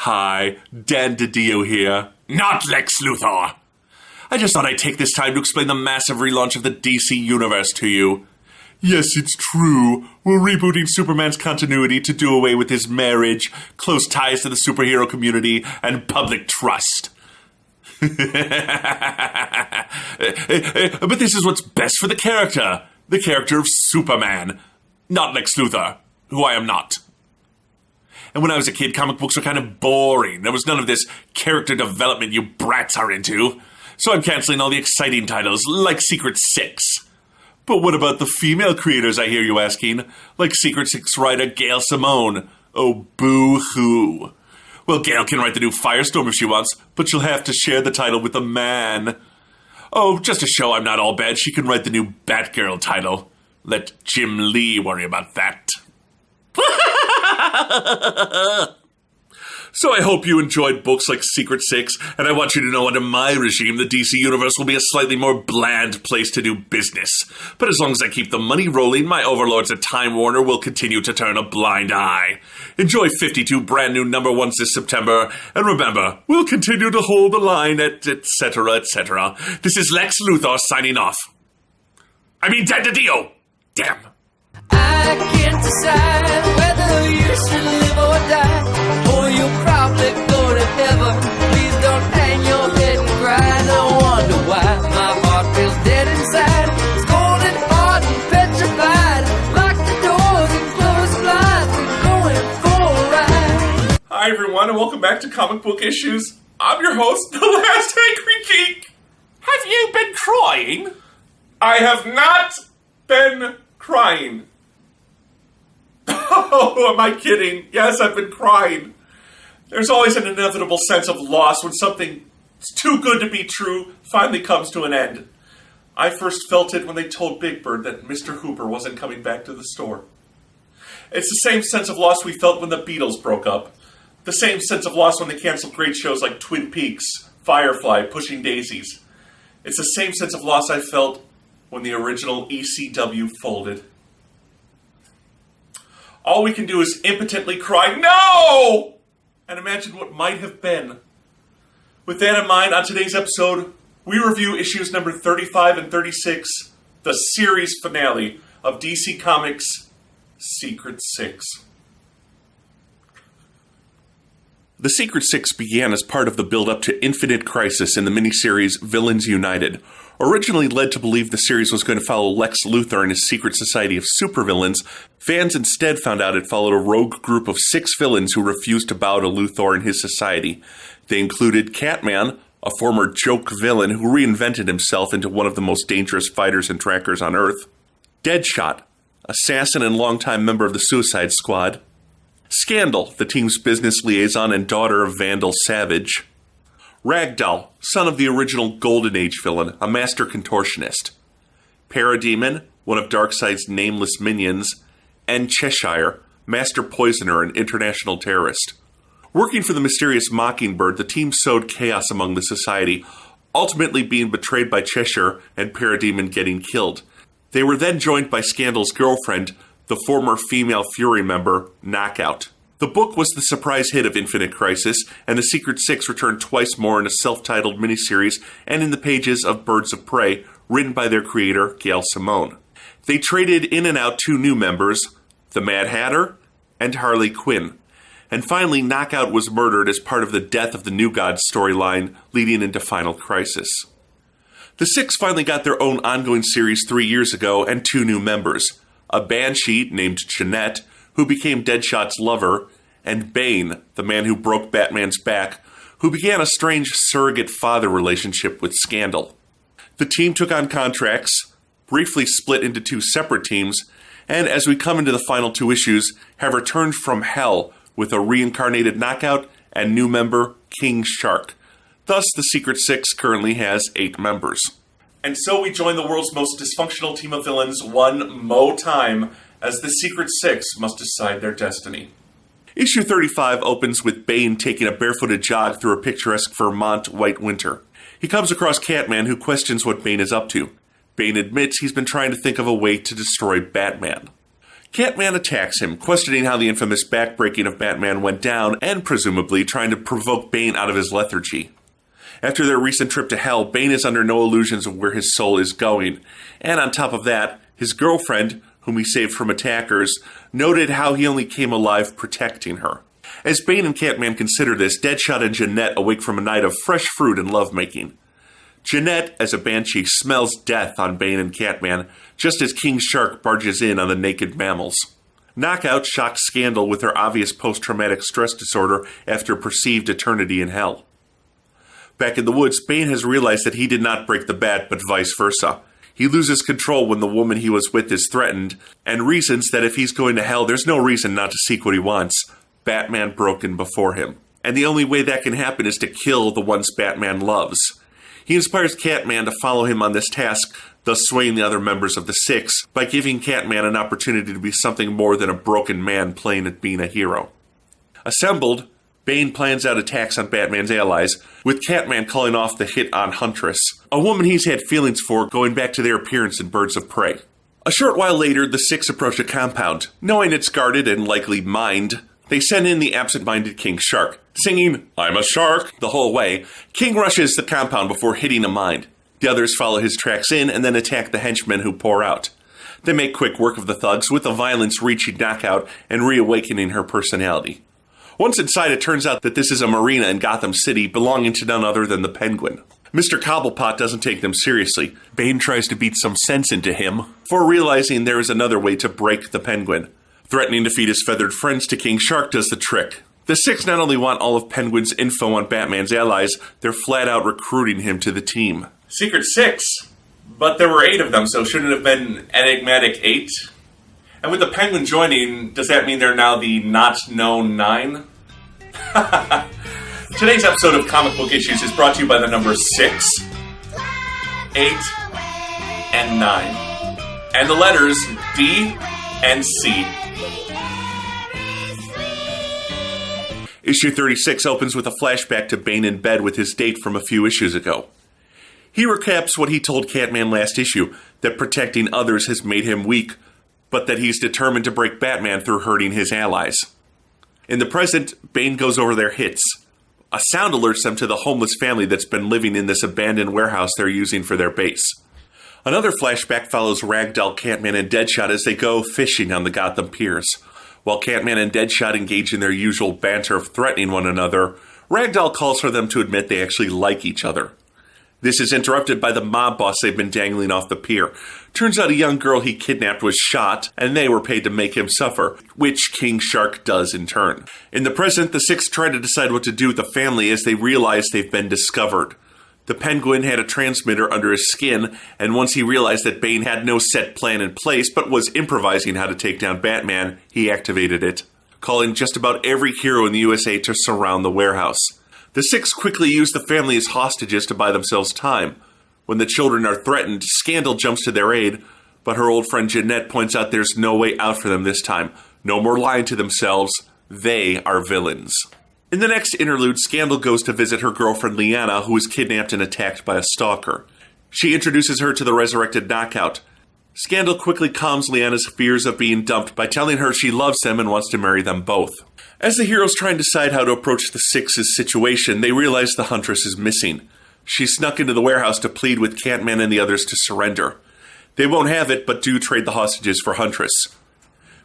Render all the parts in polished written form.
Hi, Dan DiDio here. Not Lex Luthor. I just thought I'd take this time to explain the massive relaunch of the DC Universe to you. Yes, it's true. We're rebooting Superman's continuity to do away with his marriage, close ties to the superhero community, and public trust. But this is what's best for the character of Superman, not Lex Luthor, who I am not. And when I was a kid, comic books were kind of boring. There was none of this character development you brats are into. So I'm canceling all the exciting titles, like Secret Six. But what about the female creators, I hear you asking? Like Secret Six writer Gail Simone. Oh, boo-hoo. Well, Gail can write the new Firestorm if she wants, but she'll have to share the title with a man. Oh, just to show I'm not all bad, she can write the new Batgirl title. Let Jim Lee worry about that. So I hope you enjoyed books like Secret Six, and I want you to know under my regime, the DC Universe will be a slightly more bland place to do business. But as long as I keep the money rolling, my overlords at Time Warner will continue to turn a blind eye. Enjoy 52 brand new number ones this September, and remember, we'll continue to hold the line at etc., etc. This is Lex Luthor signing off. I mean, Dan DiDio! Damn. I can't decide whether you should live or die, or you'll probably go to heaven. Please don't hang your head and cry. No wonder why my heart feels dead inside. It's cold and hard and petrified. Lock the doors and close blinds. We're going for a ride. Hi everyone, and welcome back to Comic Book Issues. I'm your host, the Last Angry Geek. Have you been crying? I have not been crying. Oh, am I kidding? Yes, I've been crying. There's always an inevitable sense of loss when something too good to be true finally comes to an end. I first felt it when they told Big Bird that Mr. Hooper wasn't coming back to the store. It's the same sense of loss we felt when the Beatles broke up. The same sense of loss when they canceled great shows like Twin Peaks, Firefly, Pushing Daisies. It's the same sense of loss I felt when the original ECW folded. All we can do is impotently cry, "No!" and imagine what might have been. With that in mind, on today's episode, we review issues number 35 and 36, the series finale of DC Comics' Secret Six. The Secret Six began as part of the build-up to Infinite Crisis in the miniseries Villains United. Originally led to believe the series was going to follow Lex Luthor and his secret society of supervillains, fans instead found out it followed a rogue group of 6 villains who refused to bow to Luthor and his society. They included Catman, a former joke villain who reinvented himself into one of the most dangerous fighters and trackers on Earth; Deadshot, assassin and longtime member of the Suicide Squad; Scandal, the team's business liaison and daughter of Vandal Savage; Ragdoll, son of the original Golden Age villain, a master contortionist; Parademon, one of Darkseid's nameless minions; and Cheshire, master poisoner and international terrorist. Working for the mysterious Mockingbird, the team sowed chaos among the society, ultimately being betrayed by Cheshire and Parademon getting killed. They were then joined by Scandal's girlfriend, the former female Fury member, Knockout. The book was the surprise hit of Infinite Crisis, and the Secret Six returned twice more in a self-titled miniseries and in the pages of Birds of Prey, written by their creator, Gail Simone. They traded in and out 2 new members, the Mad Hatter and Harley Quinn. And finally, Knockout was murdered as part of the Death of the New Gods storyline, leading into Final Crisis. The Six finally got their own ongoing series 3 years ago and 2 new members, a Banshee named Jeanette, who became Deadshot's lover, and Bane, the man who broke Batman's back, who began a strange surrogate-father relationship with Scandal. The team took on contracts, briefly split into 2 separate teams, and as we come into the final 2 issues, have returned from hell with a reincarnated Knockout and new member King Shark. Thus, the Secret Six currently has 8 members. And so we join the world's most dysfunctional team of villains one more time, as the Secret Six must decide their destiny. Issue 35 opens with Bane taking a barefooted jog through a picturesque Vermont white winter. He comes across Catman, who questions what Bane is up to. Bane admits he's been trying to think of a way to destroy Batman. Catman attacks him, questioning how the infamous backbreaking of Batman went down and presumably trying to provoke Bane out of his lethargy. After their recent trip to hell, Bane is under no illusions of where his soul is going, and on top of that, his girlfriend, whom he saved from attackers, noted how he only came alive protecting her. As Bane and Catman consider this, Deadshot and Jeanette awake from a night of fresh fruit and lovemaking. Jeanette, as a banshee, smells death on Bane and Catman, just as King Shark barges in on the naked mammals. Knockout shocks Scandal with her obvious post-traumatic stress disorder after perceived eternity in hell. Back in the woods, Bane has realized that he did not break the bat, but vice versa. He loses control when the woman he was with is threatened, and reasons that if he's going to hell, there's no reason not to seek what he wants. Batman broken before him. And the only way that can happen is to kill the ones Batman loves. He inspires Catman to follow him on this task, thus swaying the other members of the Six by giving Catman an opportunity to be something more than a broken man playing at being a hero. Assembled, Bane plans out attacks on Batman's allies, with Catman calling off the hit on Huntress, a woman he's had feelings for going back to their appearance in Birds of Prey. A short while later, the Six approach a compound. Knowing it's guarded and likely mined, they send in the absent-minded King Shark. Singing, "I'm a shark," the whole way, King rushes the compound before hitting a mine. The others follow his tracks in and then attack the henchmen who pour out. They make quick work of the thugs, with the violence reaching Knockout and reawakening her personality. Once inside, it turns out that this is a marina in Gotham City belonging to none other than the Penguin. Mr. Cobblepot doesn't take them seriously. Bane tries to beat some sense into him, for realizing there is another way to break the Penguin. Threatening to feed his feathered friends to King Shark does the trick. The Six not only want all of Penguin's info on Batman's allies, they're flat out recruiting him to the team. Secret Six? But there were 8 of them, so shouldn't it have been Enigmatic 8? And with the Penguin joining, does that mean they're now the not-known 9? Today's episode of Comic Book Issues is brought to you by the numbers 6, 8, and 9. And the letters D and C. Issue 36 opens with a flashback to Bane in bed with his date from a few issues ago. He recaps what he told Catman last issue, that protecting others has made him weak, but that he's determined to break Batman through hurting his allies. In the present, Bane goes over their hits. A sound alerts them to the homeless family that's been living in this abandoned warehouse they're using for their base. Another flashback follows Ragdoll, Catman, and Deadshot as they go fishing on the Gotham piers. While Catman and Deadshot engage in their usual banter of threatening one another, Ragdoll calls for them to admit they actually like each other. This is interrupted by the mob boss they've been dangling off the pier. Turns out a young girl he kidnapped was shot, and they were paid to make him suffer, which King Shark does in turn. In the present, the Six try to decide what to do with the family as they realize they've been discovered. The Penguin had a transmitter under his skin, and once he realized that Bane had no set plan in place but was improvising how to take down Batman, he activated it, calling just about every hero in the USA to surround the warehouse. The Six quickly use the family as hostages to buy themselves time. When the children are threatened, Scandal jumps to their aid, but her old friend Jeanette points out there's no way out for them this time. No more lying to themselves. They are villains. In the next interlude, Scandal goes to visit her girlfriend Liana, who is kidnapped and attacked by a stalker. She introduces her to the resurrected Knockout. Scandal quickly calms Liana's fears of being dumped by telling her she loves them and wants to marry them both. As the heroes try and decide how to approach the Six's situation, they realize the Huntress is missing. She snuck into the warehouse to plead with Catman and the others to surrender. They won't have it, but do trade the hostages for Huntress.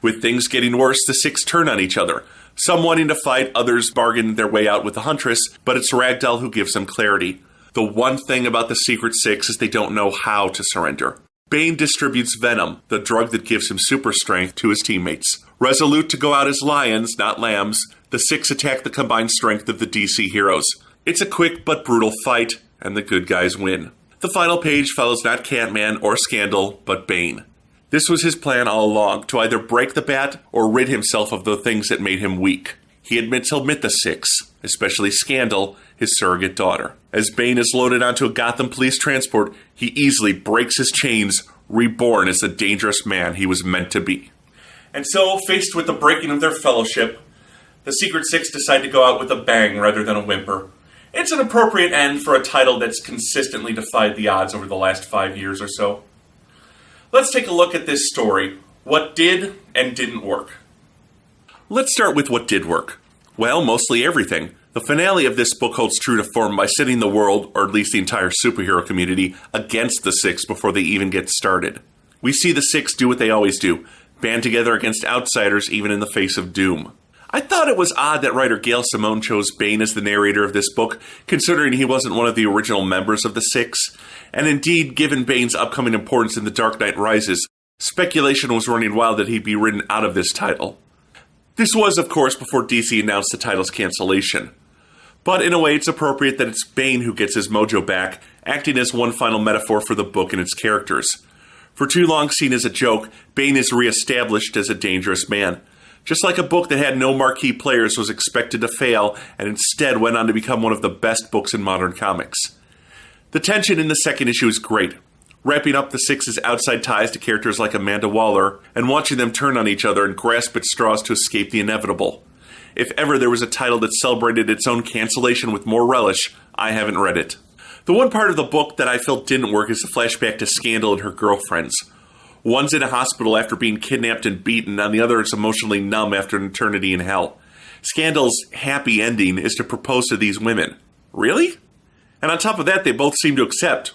With things getting worse, the Six turn on each other. Some wanting to fight, others bargain their way out with the Huntress, but it's Ragdoll who gives them clarity. The one thing about the Secret Six is they don't know how to surrender. Bane distributes Venom, the drug that gives him super strength, to his teammates. Resolute to go out as lions, not lambs, the Six attack the combined strength of the DC heroes. It's a quick but brutal fight, and the good guys win. The final page follows not Catman or Scandal, but Bane. This was his plan all along, to either break the Bat or rid himself of the things that made him weak. He admits he'll meet the Six, especially Scandal, his surrogate daughter. As Bane is loaded onto a Gotham police transport, he easily breaks his chains, reborn as the dangerous man he was meant to be. And so, faced with the breaking of their fellowship, the Secret Six decide to go out with a bang rather than a whimper. It's an appropriate end for a title that's consistently defied the odds over the last 5 years or so. Let's take a look at this story, What did and didn't work? Let's start with what did work. Well, mostly everything. The finale of this book holds true to form by setting the world, or at least the entire superhero community, against the Six before they even get started. We see the Six do what they always do, band together against outsiders even in the face of doom. I thought it was odd that writer Gail Simone chose Bane as the narrator of this book, considering he wasn't one of the original members of the Six. And indeed, given Bane's upcoming importance in The Dark Knight Rises, speculation was running wild that he'd be written out of this title. This was, of course, before DC announced the title's cancellation. But in a way, it's appropriate that it's Bane who gets his mojo back, acting as one final metaphor for the book and its characters. For too long seen as a joke, Bane is re-established as a dangerous man. Just like a book that had no marquee players was expected to fail, and instead went on to become one of the best books in modern comics. The tension in the second issue is great, wrapping up the Six's outside ties to characters like Amanda Waller, and watching them turn on each other and grasp at straws to escape the inevitable. If ever there was a title that celebrated its own cancellation with more relish, I haven't read it. The one part of the book that I felt didn't work is the flashback to Scandal and her girlfriends. One's in a hospital after being kidnapped and beaten, and the other is emotionally numb after an eternity in hell. Scandal's happy ending is to propose to these women. Really? And on top of that, they both seem to accept.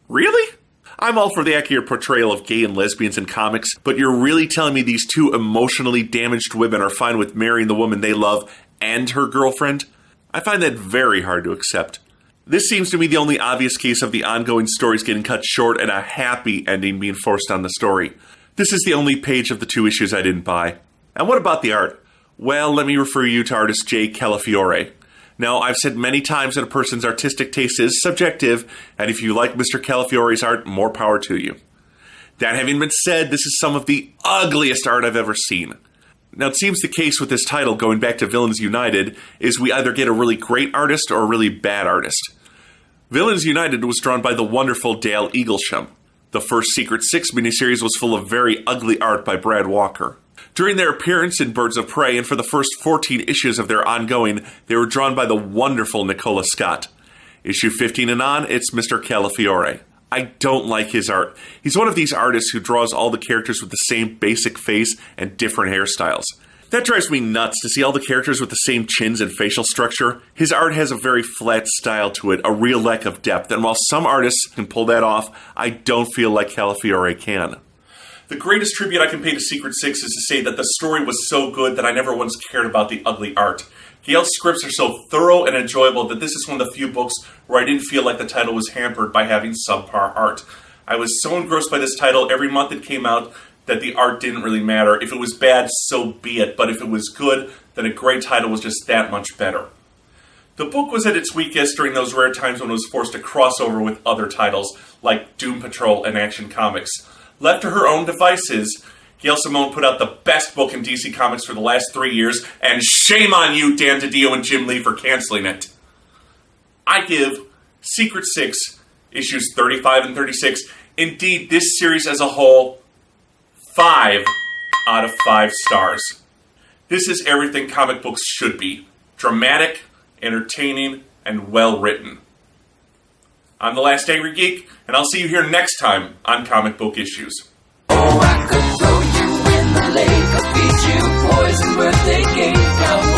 Really? I'm all for the accurate portrayal of gay and lesbians in comics, but you're really telling me these two emotionally damaged women are fine with marrying the woman they love and her girlfriend? I find that very hard to accept. This seems to me the only obvious case of the ongoing stories getting cut short and a happy ending being forced on the story. This is the only page of the two issues I didn't buy. And what about the art? Well, let me refer you to artist Jay Calafiore. Now, I've said many times that a person's artistic taste is subjective, and if you like Mr. Calafiore's art, more power to you. That having been said, this is some of the ugliest art I've ever seen. Now, it seems the case with this title, going back to Villains United, is we either get a really great artist or a really bad artist. Villains United was drawn by the wonderful Dale Eaglesham. The first Secret Six miniseries was full of very ugly art by Brad Walker. During their appearance in Birds of Prey, and for the first 14 issues of their ongoing, they were drawn by the wonderful Nicola Scott. Issue 15 and on, it's Mr. Calafiore. I don't like his art. He's one of these artists who draws all the characters with the same basic face and different hairstyles. That drives me nuts to see all the characters with the same chins and facial structure. His art has a very flat style to it, a real lack of depth, and while some artists can pull that off, I don't feel like Calafiore can. The greatest tribute I can pay to Secret Six is to say that the story was so good that I never once cared about the ugly art. Gail's scripts are so thorough and enjoyable that this is one of the few books where I didn't feel like the title was hampered by having subpar art. I was so engrossed by this title every month it came out that the art didn't really matter. If it was bad, so be it, but if it was good, then a great title was just that much better. The book was at its weakest during those rare times when it was forced to cross over with other titles like Doom Patrol and Action Comics. Left to her own devices, Gail Simone put out the best book in DC Comics for the last 3 years, and shame on you, Dan DiDio and Jim Lee, for canceling it. I give Secret Six, issues 35 and 36, indeed this series as a whole, 5 out of 5 stars. This is everything comic books should be. Dramatic, entertaining, and well written. I'm the Last Angry Geek, and I'll see you here next time on Comic Book Issues. Oh, I could throw you in the lake or feed you poison birthday cake.